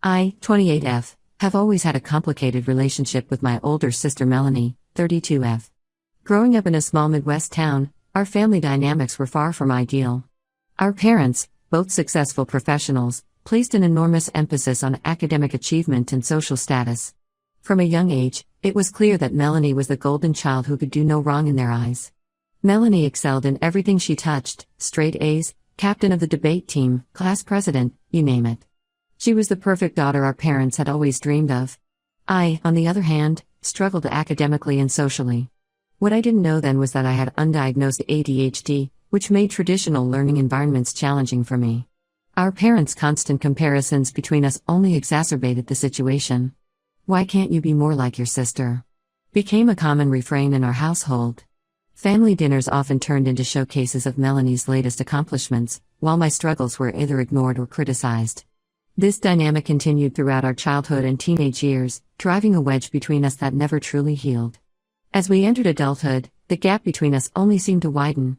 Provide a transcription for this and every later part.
I, 28F, have always had a complicated relationship with my older sister Melanie, 32F. Growing up in a small Midwest town, our family dynamics were far from ideal. Our parents, both successful professionals, placed an enormous emphasis on academic achievement and social status. From a young age, it was clear that Melanie was the golden child who could do no wrong in their eyes. Melanie excelled in everything she touched, straight A's, captain of the debate team, class president, you name it. She was the perfect daughter our parents had always dreamed of. I, on the other hand, struggled academically and socially. What I didn't know then was that I had undiagnosed ADHD, which made traditional learning environments challenging for me. Our parents' constant comparisons between us only exacerbated the situation. "Why can't you be more like your sister?" became a common refrain in our household. Family dinners often turned into showcases of Melanie's latest accomplishments, while my struggles were either ignored or criticized. This dynamic continued throughout our childhood and teenage years, driving a wedge between us that never truly healed. As we entered adulthood, the gap between us only seemed to widen.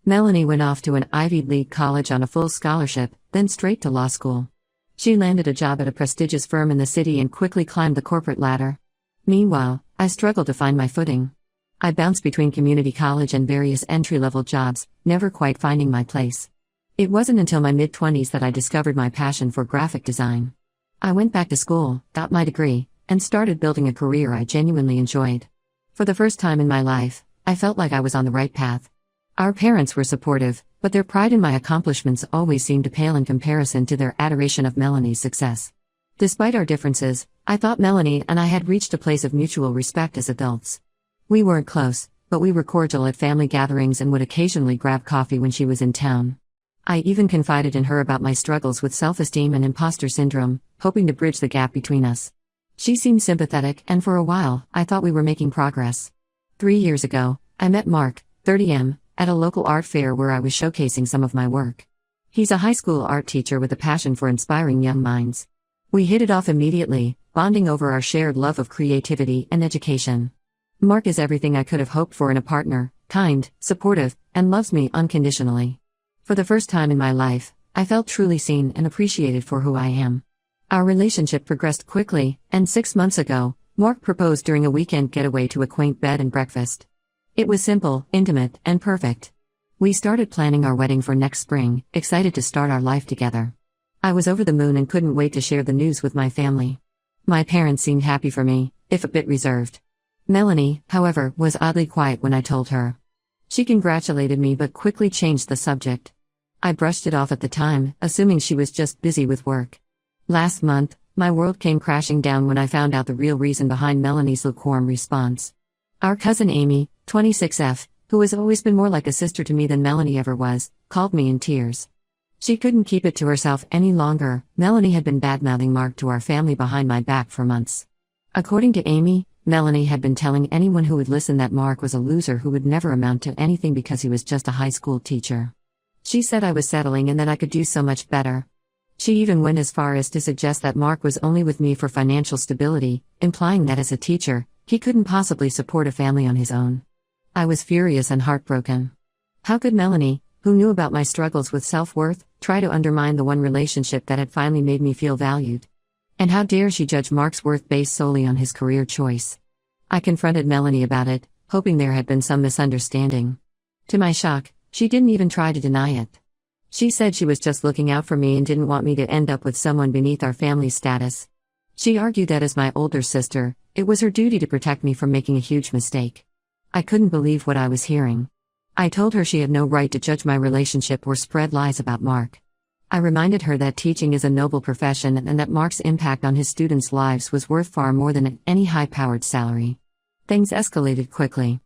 Melanie went off to an Ivy League college on a full scholarship, then straight to law school. She landed a job at a prestigious firm in the city and quickly climbed the corporate ladder. Meanwhile, I struggled to find my footing. I bounced between community college and various entry-level jobs, never quite finding my place. It wasn't until my mid-20s that I discovered my passion for graphic design. I went back to school, got my degree, and started building a career I genuinely enjoyed. For the first time in my life, I felt like I was on the right path. Our parents were supportive, but their pride in my accomplishments always seemed to pale in comparison to their adoration of Melanie's success. Despite our differences, I thought Melanie and I had reached a place of mutual respect as adults. We weren't close, but we were cordial at family gatherings and would occasionally grab coffee when she was in town. I even confided in her about my struggles with self-esteem and imposter syndrome, hoping to bridge the gap between us. She seemed sympathetic, and for a while, I thought we were making progress. 3 years ago, I met Mark, 30M, at a local art fair where I was showcasing some of my work. He's a high school art teacher with a passion for inspiring young minds. We hit it off immediately, bonding over our shared love of creativity and education. Mark is everything I could have hoped for in a partner, kind, supportive, and loves me unconditionally. For the first time in my life, I felt truly seen and appreciated for who I am. Our relationship progressed quickly, and 6 months ago, Mark proposed during a weekend getaway to a quaint bed and breakfast. It was simple, intimate, and perfect. We started planning our wedding for next spring, excited to start our life together. I was over the moon and couldn't wait to share the news with my family. My parents seemed happy for me, if a bit reserved. Melanie, however, was oddly quiet when I told her. She congratulated me but quickly changed the subject. I brushed it off at the time, assuming she was just busy with work. Last month, my world came crashing down when I found out the real reason behind Melanie's lukewarm response. Our cousin Amy, 26F, who has always been more like a sister to me than Melanie ever was, called me in tears. She couldn't keep it to herself any longer. Melanie had been bad-mouthing Mark to our family behind my back for months. According to Amy, Melanie had been telling anyone who would listen that Mark was a loser who would never amount to anything because he was just a high school teacher. She said I was settling and that I could do so much better. She even went as far as to suggest that Mark was only with me for financial stability, implying that as a teacher, he couldn't possibly support a family on his own. I was furious and heartbroken. How could Melanie, who knew about my struggles with self-worth, try to undermine the one relationship that had finally made me feel valued? And how dare she judge Mark's worth based solely on his career choice? I confronted Melanie about it, hoping there had been some misunderstanding. To my shock, she didn't even try to deny it. She said she was just looking out for me and didn't want me to end up with someone beneath our family status. She argued that as my older sister, it was her duty to protect me from making a huge mistake. I couldn't believe what I was hearing. I told her she had no right to judge my relationship or spread lies about Mark. I reminded her that teaching is a noble profession and that Mark's impact on his students' lives was worth far more than any high-powered salary. Things escalated quickly.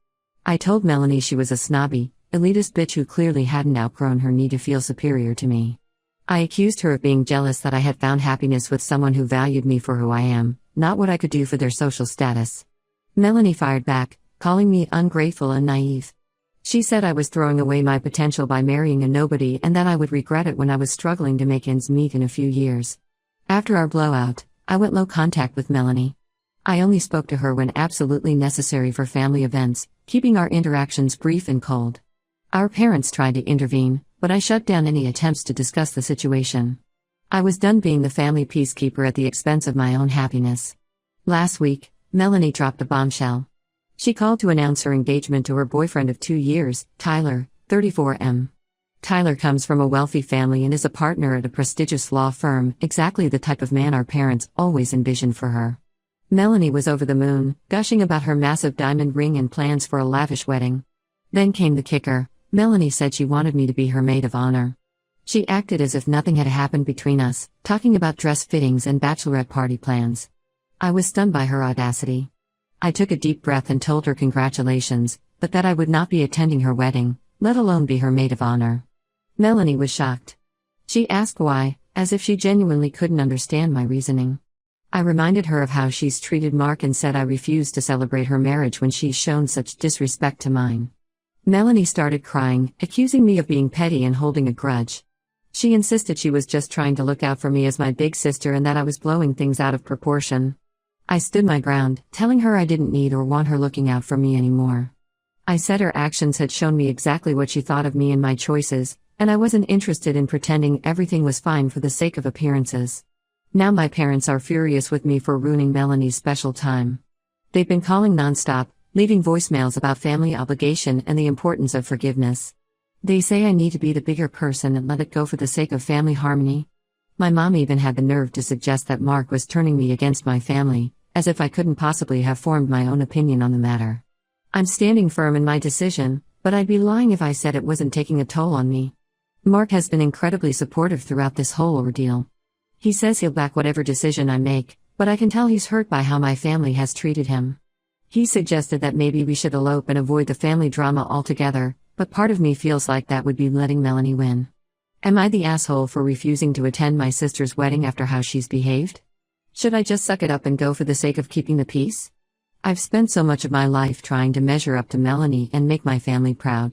I told Melanie she was a snobby, elitist bitch who clearly hadn't outgrown her need to feel superior to me. I accused her of being jealous that I had found happiness with someone who valued me for who I am, not what I could do for their social status. Melanie fired back, calling me ungrateful and naive. She said I was throwing away my potential by marrying a nobody and that I would regret it when I was struggling to make ends meet in a few years. After our blowout, I went low contact with Melanie. I only spoke to her when absolutely necessary for family events, keeping our interactions brief and cold. Our parents tried to intervene, but I shut down any attempts to discuss the situation. I was done being the family peacekeeper at the expense of my own happiness. Last week, Melanie dropped a bombshell. She called to announce her engagement to her boyfriend of 2 years, Tyler, 34M. Tyler comes from a wealthy family and is a partner at a prestigious law firm, exactly the type of man our parents always envisioned for her. Melanie was over the moon, gushing about her massive diamond ring and plans for a lavish wedding. Then came the kicker. Melanie said she wanted me to be her maid of honor. She acted as if nothing had happened between us, talking about dress fittings and bachelorette party plans. I was stunned by her audacity. I took a deep breath and told her congratulations, but that I would not be attending her wedding, let alone be her maid of honor. Melanie was shocked. She asked why, as if she genuinely couldn't understand my reasoning. I reminded her of how she's treated Mark and said I refused to celebrate her marriage when she's shown such disrespect to mine. Melanie started crying, accusing me of being petty and holding a grudge. She insisted she was just trying to look out for me as my big sister and that I was blowing things out of proportion. I stood my ground, telling her I didn't need or want her looking out for me anymore. I said her actions had shown me exactly what she thought of me and my choices, and I wasn't interested in pretending everything was fine for the sake of appearances. Now my parents are furious with me for ruining Melanie's special time. They've been calling nonstop, leaving voicemails about family obligation and the importance of forgiveness. They say I need to be the bigger person and let it go for the sake of family harmony. My mom even had the nerve to suggest that Mark was turning me against my family, as if I couldn't possibly have formed my own opinion on the matter. I'm standing firm in my decision, but I'd be lying if I said it wasn't taking a toll on me. Mark has been incredibly supportive throughout this whole ordeal. He says he'll back whatever decision I make, but I can tell he's hurt by how my family has treated him. He suggested that maybe we should elope and avoid the family drama altogether, but part of me feels like that would be letting Melanie win. Am I the asshole for refusing to attend my sister's wedding after how she's behaved? Should I just suck it up and go for the sake of keeping the peace? I've spent so much of my life trying to measure up to Melanie and make my family proud.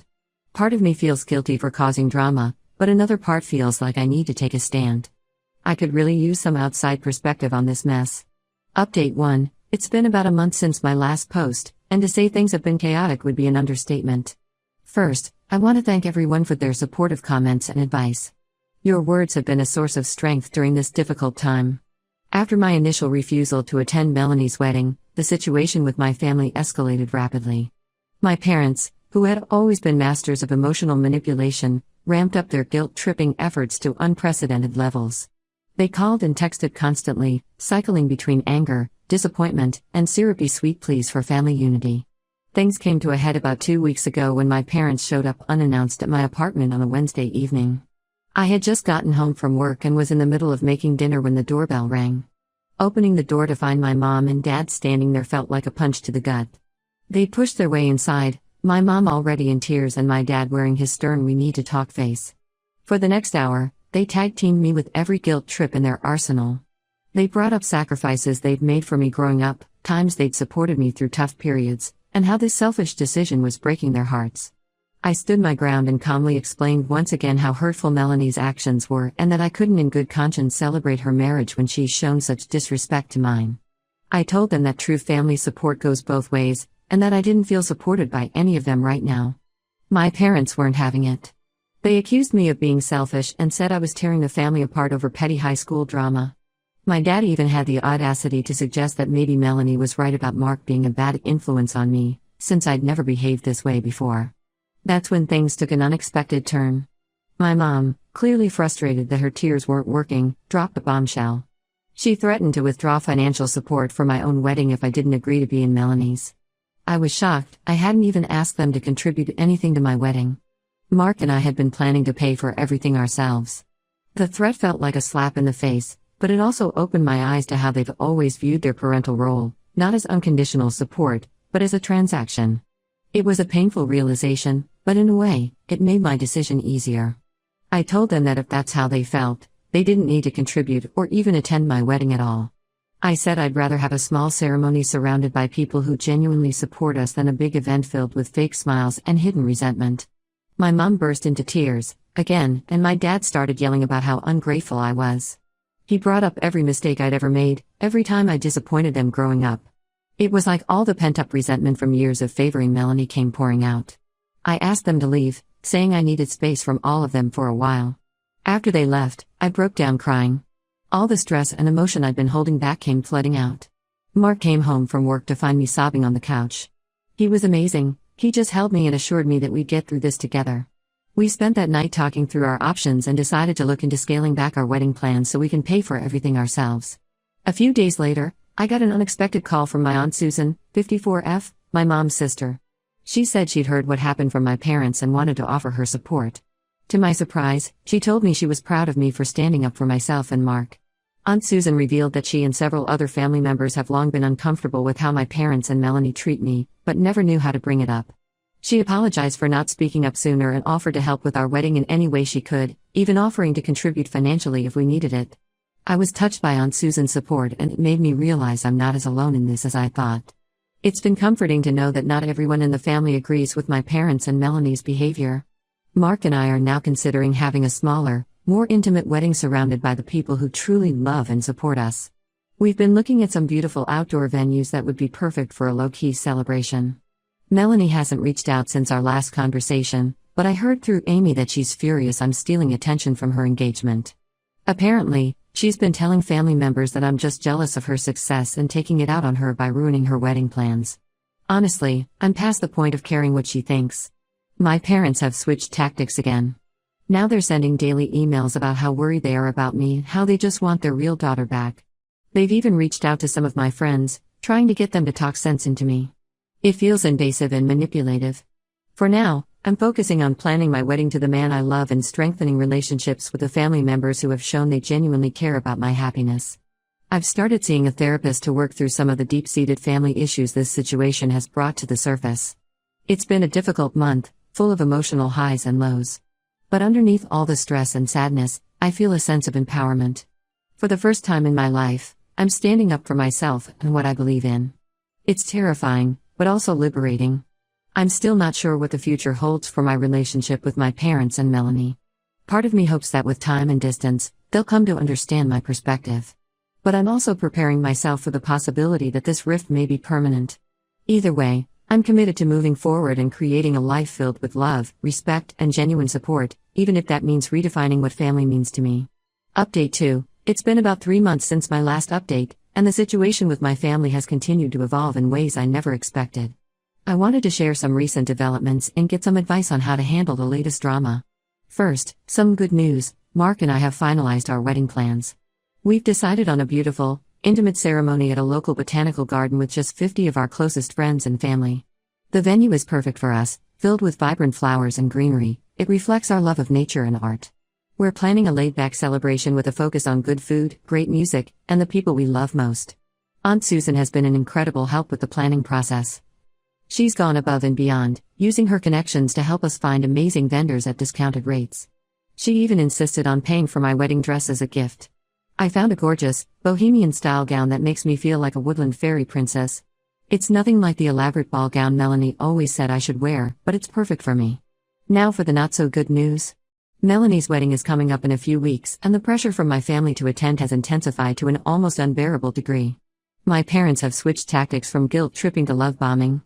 Part of me feels guilty for causing drama, but another part feels like I need to take a stand. I could really use some outside perspective on this mess. Update 1. It's been about a month since my last post, and to say things have been chaotic would be an understatement. First, I want to thank everyone for their supportive comments and advice. Your words have been a source of strength during this difficult time. After my initial refusal to attend Melanie's wedding, the situation with my family escalated rapidly. My parents, who had always been masters of emotional manipulation, ramped up their guilt-tripping efforts to unprecedented levels. They called and texted constantly, cycling between anger, disappointment, and syrupy sweet pleas for family unity. Things came to a head about 2 weeks ago when my parents showed up unannounced at my apartment on a Wednesday evening. I had just gotten home from work and was in the middle of making dinner when the doorbell rang. Opening the door to find my mom and dad standing there felt like a punch to the gut. They pushed their way inside, my mom already in tears and my dad wearing his stern "we need to talk" face. For the next hour, they tag-teamed me with every guilt trip in their arsenal. They brought up sacrifices they'd made for me growing up, times they'd supported me through tough periods, and how this selfish decision was breaking their hearts. I stood my ground and calmly explained once again how hurtful Melanie's actions were and that I couldn't in good conscience celebrate her marriage when she's shown such disrespect to mine. I told them that true family support goes both ways, and that I didn't feel supported by any of them right now. My parents weren't having it. They accused me of being selfish and said I was tearing the family apart over petty high school drama. My dad even had the audacity to suggest that maybe Melanie was right about Mark being a bad influence on me, since I'd never behaved this way before. That's when things took an unexpected turn. My mom, clearly frustrated that her tears weren't working, dropped a bombshell. She threatened to withdraw financial support for my own wedding if I didn't agree to be in Melanie's. I was shocked. I hadn't even asked them to contribute anything to my wedding. Mark and I had been planning to pay for everything ourselves. The threat felt like a slap in the face, but it also opened my eyes to how they've always viewed their parental role, not as unconditional support, but as a transaction. It was a painful realization, but in a way, it made my decision easier. I told them that if that's how they felt, they didn't need to contribute or even attend my wedding at all. I said I'd rather have a small ceremony surrounded by people who genuinely support us than a big event filled with fake smiles and hidden resentment. My mom burst into tears, again, and my dad started yelling about how ungrateful I was. He brought up every mistake I'd ever made, every time I disappointed them growing up. It was like all the pent-up resentment from years of favoring Melanie came pouring out. I asked them to leave, saying I needed space from all of them for a while. After they left, I broke down crying. All the stress and emotion I'd been holding back came flooding out. Mark came home from work to find me sobbing on the couch. He was amazing. He just held me and assured me that we'd get through this together. We spent that night talking through our options and decided to look into scaling back our wedding plans so we can pay for everything ourselves. A few days later, I got an unexpected call from my Aunt Susan, 54F, my mom's sister. She said she'd heard what happened from my parents and wanted to offer her support. To my surprise, she told me she was proud of me for standing up for myself and Mark. Aunt Susan revealed that she and several other family members have long been uncomfortable with how my parents and Melanie treat me, but never knew how to bring it up. She apologized for not speaking up sooner and offered to help with our wedding in any way she could, even offering to contribute financially if we needed it. I was touched by Aunt Susan's support, and it made me realize I'm not as alone in this as I thought. It's been comforting to know that not everyone in the family agrees with my parents and Melanie's behavior. Mark and I are now considering having a smaller, more intimate wedding surrounded by the people who truly love and support us. We've been looking at some beautiful outdoor venues that would be perfect for a low-key celebration. Melanie hasn't reached out since our last conversation, but I heard through Amy that she's furious I'm stealing attention from her engagement. Apparently, she's been telling family members that I'm just jealous of her success and taking it out on her by ruining her wedding plans. Honestly, I'm past the point of caring what she thinks. My parents have switched tactics again. Now they're sending daily emails about how worried they are about me and how they just want their real daughter back. They've even reached out to some of my friends, trying to get them to talk sense into me. It feels invasive and manipulative. For now, I'm focusing on planning my wedding to the man I love and strengthening relationships with the family members who have shown they genuinely care about my happiness. I've started seeing a therapist to work through some of the deep-seated family issues this situation has brought to the surface. It's been a difficult month, full of emotional highs and lows. But underneath all the stress and sadness, I feel a sense of empowerment. For the first time in my life, I'm standing up for myself and what I believe in. It's terrifying, but also liberating. I'm still not sure what the future holds for my relationship with my parents and Melanie. Part of me hopes that with time and distance, they'll come to understand my perspective. But I'm also preparing myself for the possibility that this rift may be permanent. Either way, I'm committed to moving forward and creating a life filled with love, respect, and genuine support, even if that means redefining what family means to me. Update 2. It's been about 3 months since my last update, and the situation with my family has continued to evolve in ways I never expected. I wanted to share some recent developments and get some advice on how to handle the latest drama. First, some good news. Mark and I have finalized our wedding plans. We've decided on a beautiful, intimate ceremony at a local botanical garden with just 50 of our closest friends and family. The venue is perfect for us, filled with vibrant flowers and greenery. It reflects our love of nature and art. We're planning a laid-back celebration with a focus on good food, great music, and the people we love most. Aunt Susan has been an incredible help with the planning process. She's gone above and beyond, using her connections to help us find amazing vendors at discounted rates. She even insisted on paying for my wedding dress as a gift. I found a gorgeous, bohemian-style gown that makes me feel like a woodland fairy princess. It's nothing like the elaborate ball gown Melanie always said I should wear, but it's perfect for me. Now for the not-so-good news. Melanie's wedding is coming up in a few weeks, and the pressure from my family to attend has intensified to an almost unbearable degree. My parents have switched tactics from guilt-tripping to love-bombing.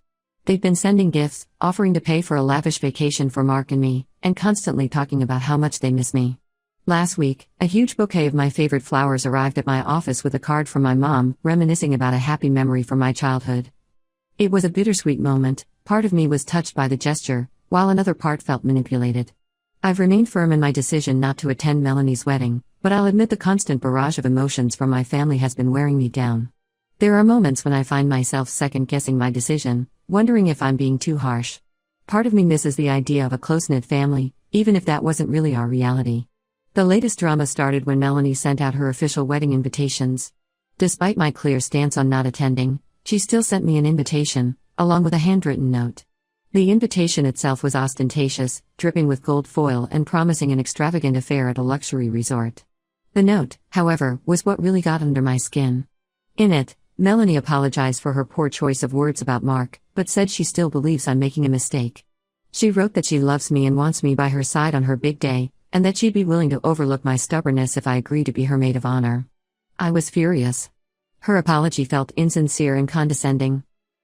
They've been sending gifts, offering to pay for a lavish vacation for Mark and me, and constantly talking about how much they miss me. Last week, a huge bouquet of my favorite flowers arrived at my office with a card from my mom, reminiscing about a happy memory from my childhood. It was a bittersweet moment. Part of me was touched by the gesture, while another part felt manipulated. I've remained firm in my decision not to attend Melanie's wedding, but I'll admit the constant barrage of emotions from my family has been wearing me down. There are moments when I find myself second-guessing my decision, wondering if I'm being too harsh. Part of me misses the idea of a close-knit family, even if that wasn't really our reality. The latest drama started when Melanie sent out her official wedding invitations. Despite my clear stance on not attending, she still sent me an invitation, along with a handwritten note. The invitation itself was ostentatious, dripping with gold foil and promising an extravagant affair at a luxury resort. The note, however, was what really got under my skin. In it, Melanie apologized for her poor choice of words about Mark, but said she still believes I'm making a mistake. She wrote that she loves me and wants me by her side on her big day, and that she'd be willing to overlook my stubbornness if I agreed to be her maid of honor. I was furious. Her apology felt insincere and condescending.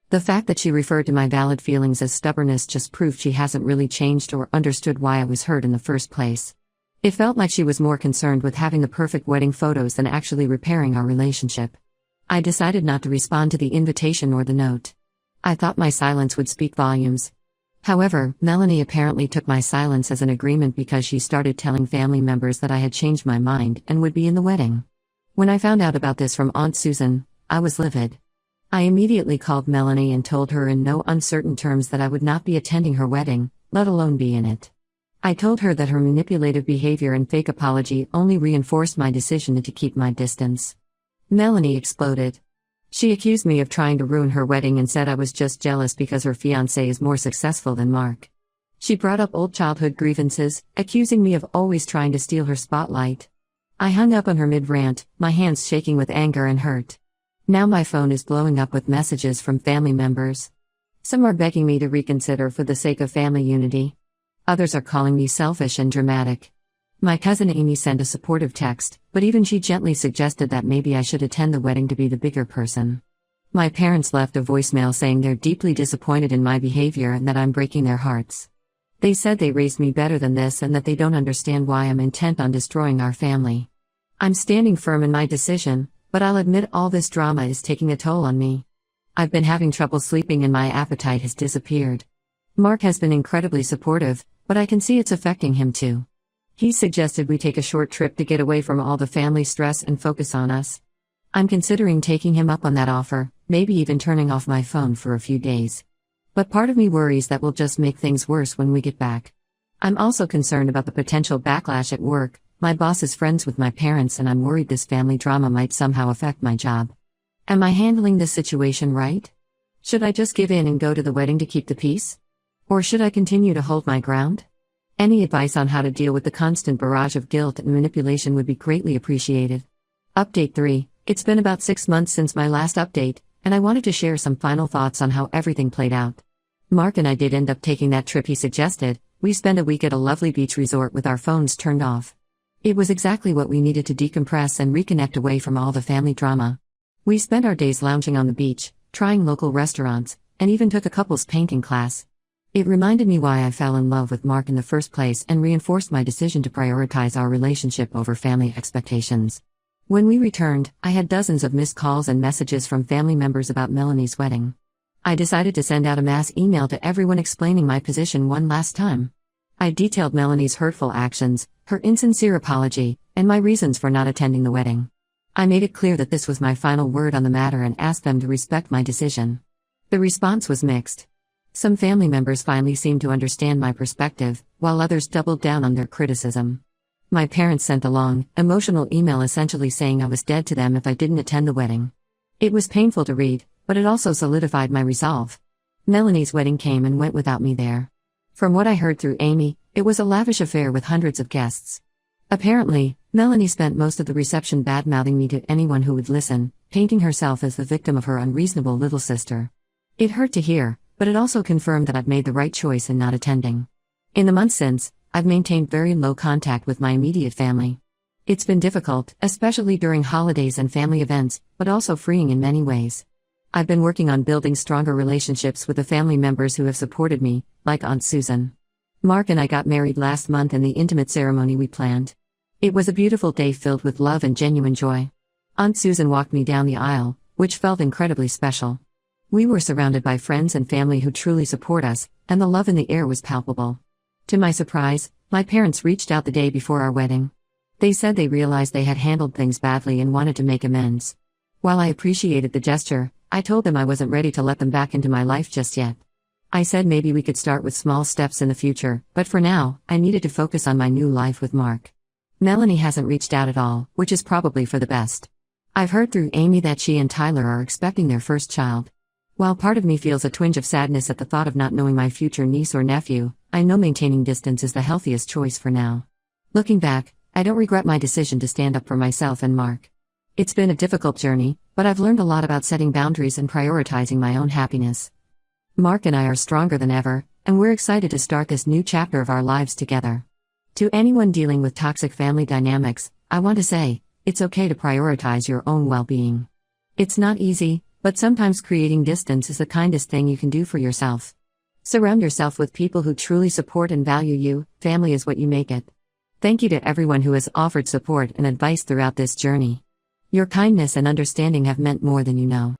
The fact that she referred to my valid feelings as stubbornness just proved she hasn't really changed or understood why I was hurt in the first place. It felt like she was more concerned with having the perfect wedding photos than actually repairing our relationship. I decided not to respond to the invitation or the note. I thought my silence would speak volumes. However, Melanie apparently took my silence as an agreement because she started telling family members that I had changed my mind and would be in the wedding. When I found out about this from Aunt Susan, I was livid. I immediately called Melanie and told her in no uncertain terms that I would not be attending her wedding, let alone be in it. I told her that her manipulative behavior and fake apology only reinforced my decision to keep my distance. Melanie exploded. She accused me of trying to ruin her wedding and said I was just jealous because her fiancé is more successful than Mark. She brought up old childhood grievances, accusing me of always trying to steal her spotlight. I hung up on her mid-rant, my hands shaking with anger and hurt. Now my phone is blowing up with messages from family members. Some are begging me to reconsider for the sake of family unity. Others are calling me selfish and dramatic. My cousin Amy sent a supportive text, but even she gently suggested that maybe I should attend the wedding to be the bigger person. My parents left a voicemail saying they're deeply disappointed in my behavior and that I'm breaking their hearts. They said they raised me better than this and that they don't understand why I'm intent on destroying our family. I'm standing firm in my decision, but I'll admit all this drama is taking a toll on me. I've been having trouble sleeping and my appetite has disappeared. Mark has been incredibly supportive, but I can see it's affecting him too. He suggested we take a short trip to get away from all the family stress and focus on us. I'm considering taking him up on that offer, maybe even turning off my phone for a few days. But part of me worries that we'll just make things worse when we get back. I'm also concerned about the potential backlash at work. My boss is friends with my parents and I'm worried this family drama might somehow affect my job. Am I handling this situation right? Should I just give in and go to the wedding to keep the peace? Or should I continue to hold my ground? Any advice on how to deal with the constant barrage of guilt and manipulation would be greatly appreciated. Update 3. It's been about 6 months since my last update, and I wanted to share some final thoughts on how everything played out. Mark and I did end up taking that trip he suggested. We spent a week at a lovely beach resort with our phones turned off. It was exactly what we needed to decompress and reconnect away from all the family drama. We spent our days lounging on the beach, trying local restaurants, and even took a couples painting class. It reminded me why I fell in love with Mark in the first place and reinforced my decision to prioritize our relationship over family expectations. When we returned, I had dozens of missed calls and messages from family members about Melanie's wedding. I decided to send out a mass email to everyone explaining my position one last time. I detailed Melanie's hurtful actions, her insincere apology, and my reasons for not attending the wedding. I made it clear that this was my final word on the matter and asked them to respect my decision. The response was mixed. Some family members finally seemed to understand my perspective, while others doubled down on their criticism. My parents sent a long, emotional email essentially saying I was dead to them if I didn't attend the wedding. It was painful to read, but it also solidified my resolve. Melanie's wedding came and went without me there. From what I heard through Amy, it was a lavish affair with hundreds of guests. Apparently, Melanie spent most of the reception bad-mouthing me to anyone who would listen, painting herself as the victim of her unreasonable little sister. It hurt to hear, but it also confirmed that I've made the right choice in not attending. In the months since, I've maintained very low contact with my immediate family. It's been difficult, especially during holidays and family events, but also freeing in many ways. I've been working on building stronger relationships with the family members who have supported me, like Aunt Susan. Mark and I got married last month in the intimate ceremony we planned. It was a beautiful day filled with love and genuine joy. Aunt Susan walked me down the aisle, which felt incredibly special. We were surrounded by friends and family who truly support us, and the love in the air was palpable. To my surprise, my parents reached out the day before our wedding. They said they realized they had handled things badly and wanted to make amends. While I appreciated the gesture, I told them I wasn't ready to let them back into my life just yet. I said maybe we could start with small steps in the future, but for now, I needed to focus on my new life with Mark. Melanie hasn't reached out at all, which is probably for the best. I've heard through Amy that she and Tyler are expecting their first child. While part of me feels a twinge of sadness at the thought of not knowing my future niece or nephew, I know maintaining distance is the healthiest choice for now. Looking back, I don't regret my decision to stand up for myself and Mark. It's been a difficult journey, but I've learned a lot about setting boundaries and prioritizing my own happiness. Mark and I are stronger than ever, and we're excited to start this new chapter of our lives together. To anyone dealing with toxic family dynamics, I want to say, it's okay to prioritize your own well-being. It's not easy, but sometimes creating distance is the kindest thing you can do for yourself. Surround yourself with people who truly support and value you. Family is what you make it. Thank you to everyone who has offered support and advice throughout this journey. Your kindness and understanding have meant more than you know.